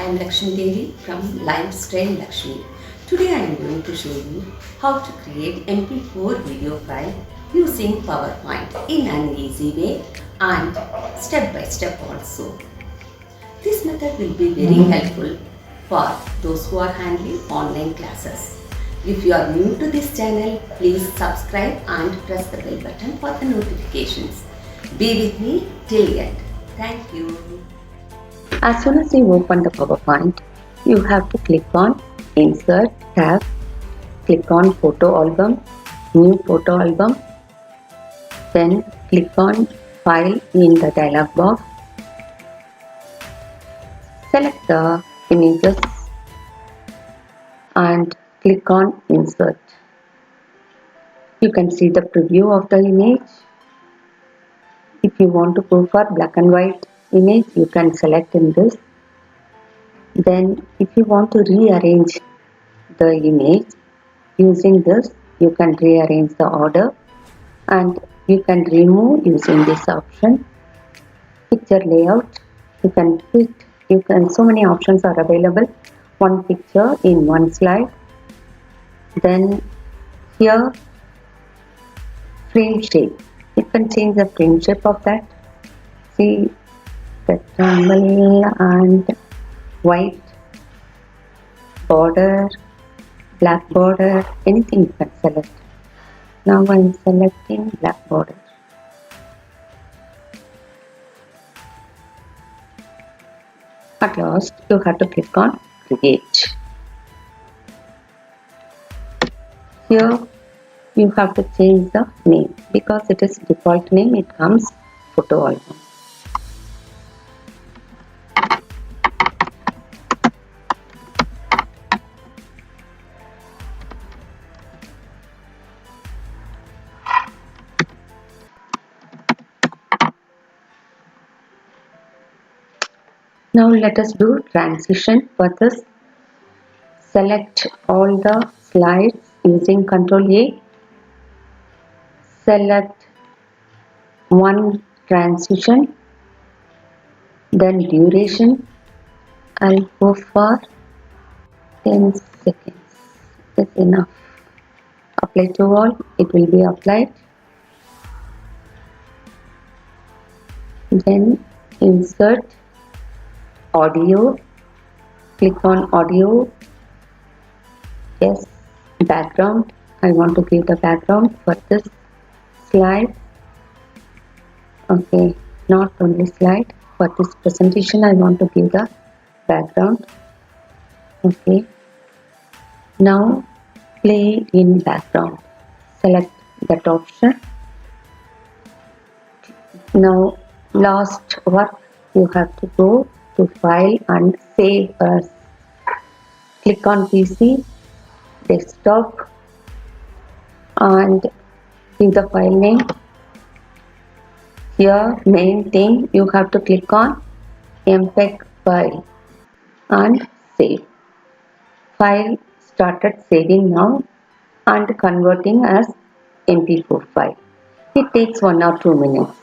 am Lakshmi Devi from Lifestyle Lakshmi. Today I am going to show you how to create mp4 video file using PowerPoint in an easy way and step by step also. This method will be very helpful for those who are handling online classes. If you are new to this channel, please subscribe and press the bell button for the notifications. Be with me till the end. Thank you. As soon as you open the PowerPoint, you have to click on Insert tab, click on Photo Album, New Photo Album, then click on File in the dialog box. Select the images and click on Insert. You can see the preview of the image. If you want to go for black and white image, you can select in this. Then if you want to rearrange the image using this, you can rearrange the order and you can remove using this option. Picture layout, you can fit, so many options are available. One picture in one slide. Then here, frame shape, you can change the frame shape of that. See, rectangle and white border, black border, anything you can select. Now I am selecting black border. At last, you have to click on Create. Here, you have to change the name because it is default name. It comes photo album. Now let us do transition. For this, select all the slides using Ctrl A. Select one transition, then duration. I'll go for 10 seconds. That's enough. Apply to all. It will be applied. Then insert audio. Click on audio. Yes, background. I want to give the background for this slide. Okay, not only slide, for this presentation I want to give the background. Okay, now play in background. Select that option. Now last work, you have to go to file and save as. Click on PC, desktop and give the file name. Here main thing, you have to click on MPEG file and save. File started saving now and converting as mp4 file. It takes 1 or 2 minutes.